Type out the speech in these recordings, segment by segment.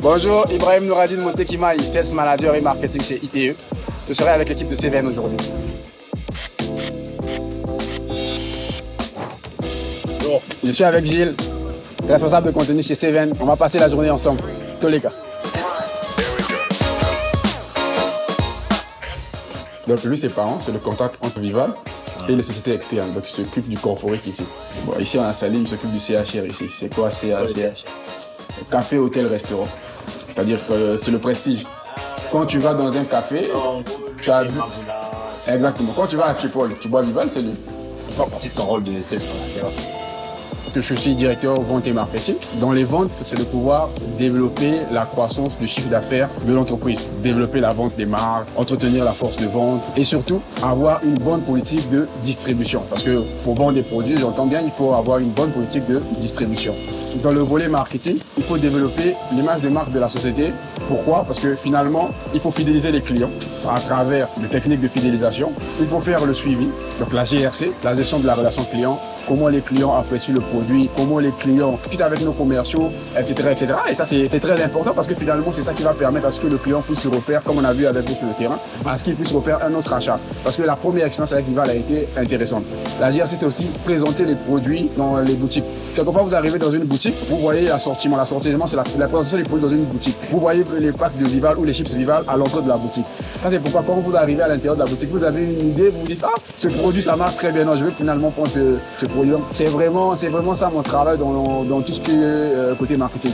Bonjour, Ibrahim Nouradine Montekima, Sales Manager et Marketing chez ITE. Je serai avec l'équipe de Seven aujourd'hui. Bonjour. Je suis avec Gilles, responsable de contenu chez Seven. On va passer la journée ensemble, tous les cas. Donc lui, ses parents, c'est le contact entre Vival et les sociétés externes. Donc il s'occupe du corporate ici. Bon, ici on a Salim, il s'occupe du CHR ici. C'est quoi CHR? Café, hôtel, restaurant. C'est-à-dire que c'est le prestige. Quand tu vas dans un café, tu as vu. Exactement. Quand tu vas à Tripoli, tu bois Vival, c'est lui. Pourquoi consiste ton rôle de sales manager? Que je suis directeur vente et marketing. Dans les ventes, c'est de pouvoir développer la croissance du chiffre d'affaires de l'entreprise, développer la vente des marques, entretenir la force de vente et surtout avoir une bonne politique de distribution. Parce que pour vendre des produits, j'entends bien, il faut avoir une bonne politique de distribution. Dans le volet marketing, il faut développer l'image de marque de la société. Pourquoi? Parce que finalement, il faut fidéliser les clients à travers des techniques de fidélisation. Il faut faire le suivi, donc la GRC, la gestion de la relation client, comment les clients apprécient le produit, comment les clients discutent avec nos commerciaux, etc., etc. Et ça, c'est très important parce que finalement, c'est ça qui va permettre à ce que le client puisse se refaire, comme on a vu avec vous sur le terrain, à ce qu'il puisse refaire un autre achat. Parce que la première expérience avec Vival a été intéressante. La GRC, c'est aussi présenter les produits dans les boutiques. Quelquefois, vous arrivez dans une boutique, vous voyez l'assortiment. L'assortiment, c'est la présentation des produits dans une boutique. Vous voyez les packs de Vival ou les chips Vival à l'entrée de la boutique. Ça, c'est pourquoi quand vous arrivez à l'intérieur de la boutique, vous avez une idée, vous vous dites, ah, ce produit, ça marche très bien. Non, je vais finalement prendre ce produit. C'est vraiment ça mon travail dans tout ce qui est côté marketing.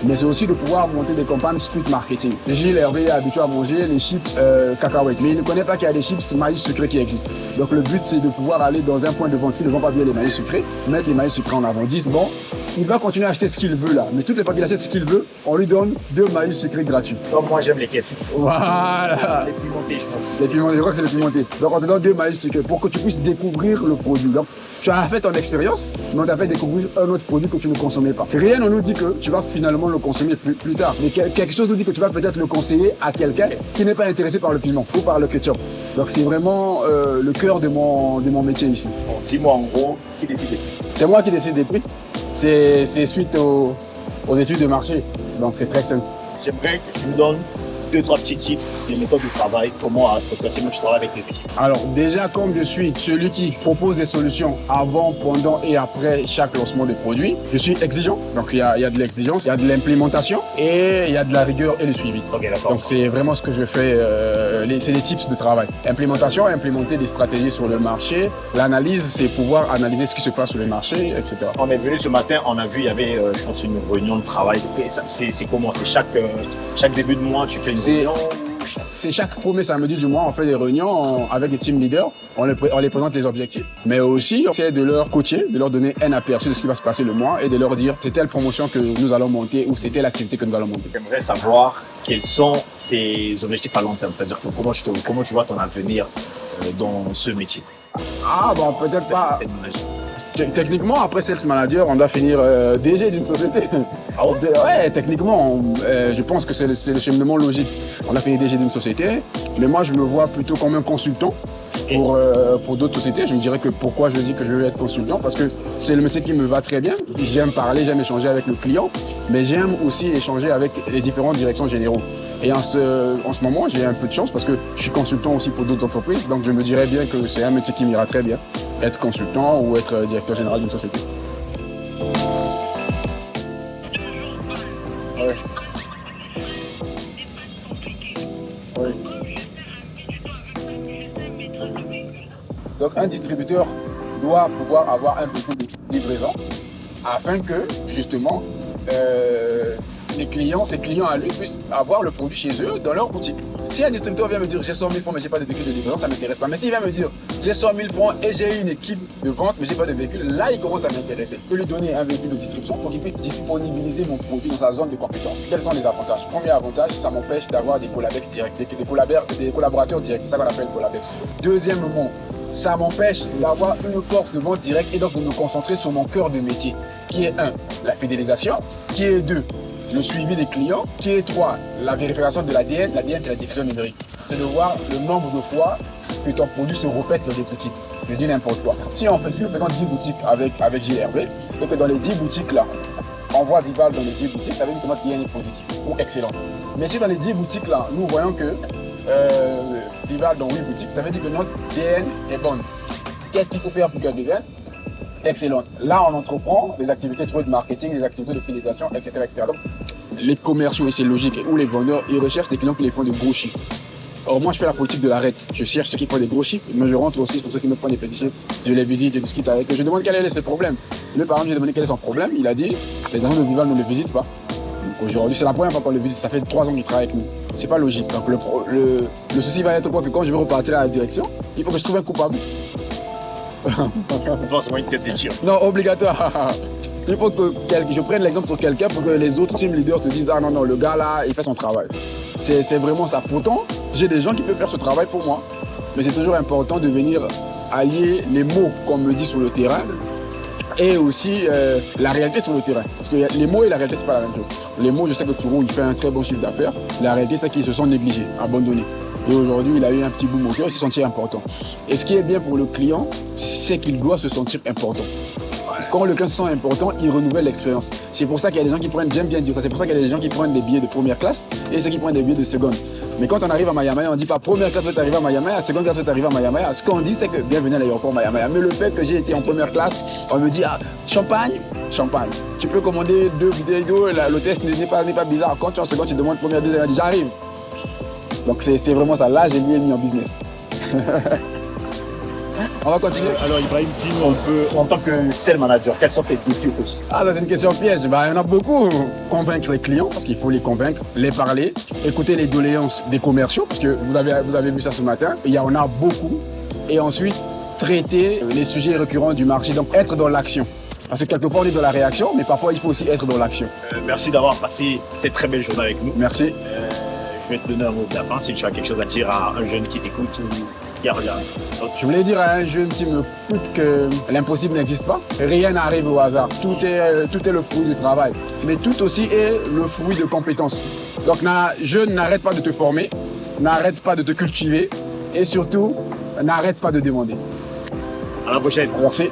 Mais c'est aussi de pouvoir monter des campagnes street marketing. Gilles Hervé est habitué à manger les chips cacahuètes, mais il ne connaît pas qu'il y a des chips maïs sucré qui existent. Donc le but, c'est de pouvoir aller dans un point de vente qui ne vend pas bien les maïs sucrés, mettre les maïs sucrés en avant. 10, bon, il va continuer à acheter ce qu'il veut là, mais toutes les fois qu'il achète ce qu'il veut, on lui donne 2 maïs sucrés gratuits. Comme moi, j'aime les ketchup. Voilà. Les pimentés, je pense. Les pimentés, je crois que c'est les pimentés. Donc on te donne 2 maïs sucrés pour que tu puisses découvrir le produit. Donc tu as fait ton expérience, mais on t'a fait découvrir un autre produit que tu ne consommais pas. Rien ne nous dit que tu vas finalement le consommer plus tard. Mais quelque chose nous dit que tu vas peut-être le conseiller à quelqu'un qui n'est pas intéressé par le piment ou par le ketchup. Donc c'est vraiment le cœur de mon métier ici. Bon, dis-moi en gros, qui décide des prix? C'est moi qui décide des prix. C'est suite aux études de marché. Donc c'est très simple. J'aimerais que tu me donnes 2-3 petits tips, des méthodes de travail, comment potentiellement je travaille avec les équipes. Alors déjà, comme je suis celui qui propose des solutions avant, pendant et après chaque lancement des produits, je suis exigeant. Donc il y a de l'exigence, il y a de l'implémentation et il y a de la rigueur et le suivi. Ok, d'accord. Donc c'est vraiment ce que je fais, c'est des tips de travail. Implémentation, implémenter des stratégies sur le marché. L'analyse, c'est pouvoir analyser ce qui se passe sur le marché, etc. On est venu ce matin, on a vu, il y avait, je pense, une réunion de travail. C'est comment? C'est chaque début de mois, tu fais une réunion? C'est chaque premier samedi du mois, on fait des réunions avec des team leaders, on les présente les objectifs, mais aussi on essaie de leur coacher, de leur donner un aperçu de ce qui va se passer le mois et de leur dire c'est telle promotion que nous allons monter ou c'est telle activité que nous allons monter. J'aimerais savoir quels sont tes objectifs à long terme, c'est-à-dire que comment tu vois ton avenir dans ce métier. Ah bon, peut-être pas. Techniquement, après Sales Manager, on doit finir DG d'une société. Ah ouais? Ouais, techniquement, je pense que c'est le cheminement logique. On a fini DG d'une société, mais moi je me vois plutôt comme un consultant pour d'autres sociétés. Je me dirais que pourquoi je dis que je veux être consultant, parce que c'est le métier qui me va très bien. J'aime parler, j'aime échanger avec le client, mais j'aime aussi échanger avec les différentes directions généraux. Et en ce moment, j'ai un peu de chance parce que je suis consultant aussi pour d'autres entreprises, donc je me dirais bien que c'est un métier qui m'ira très bien, être consultant ou être directeur général d'une société. Ouais. Ouais. Donc un distributeur doit pouvoir avoir un véhicule de livraison afin que justement ses clients à lui puissent avoir le produit chez eux dans leur boutique. Si un distributeur vient me dire j'ai 100 000 francs mais j'ai pas de véhicule de livraison, ça ne m'intéresse pas. Mais s'il vient me dire j'ai 100 000 francs et j'ai une équipe de vente mais j'ai pas de véhicule, là il commence à m'intéresser. Je peux lui donner un véhicule de distribution pour qu'il puisse disponibiliser mon produit dans sa zone de compétence. Quels sont les avantages? Premier avantage, ça m'empêche d'avoir des collabex directs, des collaborateurs directs, c'est ça qu'on appelle collabex. Deuxièmement, ça m'empêche d'avoir une force de vente directe et donc de me concentrer sur mon cœur de métier, qui est 1, la fidélisation, qui est 2, le suivi des clients, qui est 3, la vérification de l'ADN. L'ADN, c'est la diffusion numérique. C'est de voir le nombre de fois que ton produit se répète dans des boutiques. Je dis n'importe quoi. Si nous faisons 10 boutiques avec GRV, donc dans les 10 boutiques là, on voit Vival dans les 10 boutiques, ça veut dire que notre DN est positif ou excellente. Mais si dans les 10 boutiques là, nous voyons que Vival dans 8 boutiques, ça veut dire que notre DN est bonne. Qu'est-ce qu'il faut faire pour qu'elle devienne excellente? Là, on entreprend des activités de marketing, des activités de fidélisation, etc., etc. Donc, les commerciaux, et c'est logique, ou les vendeurs, ils recherchent des clients qui les font de gros chiffres. Or, moi, je fais la politique de l'arrête. Je cherche ceux qui font des gros chiffres, mais je rentre aussi sur ceux qui me font des petits chiffres. Je les visite, je discute avec eux. Je demande quel est ses problèmes. Lui, par exemple, j'ai demandé quel est son problème. Il a dit les agents de Vival ne le visitent pas. Aujourd'hui, c'est la première fois qu'on le visite. Ça fait 3 ans qu'il travaille avec nous. C'est pas logique. Donc, le souci va être quoi? Que quand je vais repartir à la direction, il faut que je trouve un coupable. Forcément une tête de tir. Non, obligatoire. Il faut que je prenne l'exemple sur quelqu'un pour que les autres team leaders se disent ah non, le gars là, il fait son travail. C'est vraiment ça. Pourtant, j'ai des gens qui peuvent faire ce travail pour moi. Mais c'est toujours important de venir allier les mots qu'on me dit sur le terrain et aussi la réalité sur le terrain. Parce que les mots et la réalité, c'est pas la même chose. Les mots, je sais que Tourou, il fait un très bon chiffre d'affaires. La réalité, c'est qu'ils se sont négligés, abandonnés. Et aujourd'hui, il a eu un petit boom au cœur, il se sentit important. Et ce qui est bien pour le client, c'est qu'il doit se sentir important. Quand le client se sent important, il renouvelle l'expérience. C'est pour ça qu'il y a des gens qui prennent, j'aime bien dire ça, c'est pour ça qu'il y a des gens qui prennent des billets de première classe et ceux qui prennent des billets de seconde. Mais quand on arrive à Maya Maya, on ne dit pas première classe, vous êtes arrivé à Maya Maya, seconde classe, vous êtes arrivé à Maya Maya. Ce qu'on dit, c'est que bienvenue à l'aéroport Maya Maya. Mais le fait que j'ai été en première classe, on me dit ah, champagne. Tu peux commander 2 bouteilles d'eau, l'hôtesse n'est pas bizarre. Quand tu es en seconde, tu demandes première, deuxième, elle dit j'arrive. Donc c'est vraiment ça, là j'ai mis en business. On va continuer. Alors Ibrahim, dis-nous en tant que sales manager, quels sont tes défis au quotidien? Ah, c'est une question piège. Il y en a beaucoup. Convaincre les clients, parce qu'il faut les convaincre, les parler, écouter les doléances des commerciaux, parce que vous avez vu ça ce matin. Il y en a beaucoup. Et ensuite, traiter les sujets récurrents du marché, donc être dans l'action. Parce que quelquefois on est dans la réaction, mais parfois il faut aussi être dans l'action. Merci d'avoir passé cette très belle journée avec nous. Merci. Je vais te donner un mot de la fin si tu as quelque chose à dire à un jeune qui t'écoute ou qui regarde ça. Je voulais dire à un jeune qui me coûte que l'impossible n'existe pas. Rien n'arrive au hasard. Tout est le fruit du travail. Mais tout aussi est le fruit de compétences. Donc jeune, n'arrête pas de te former, n'arrête pas de te cultiver et surtout, n'arrête pas de demander. À la prochaine. Merci.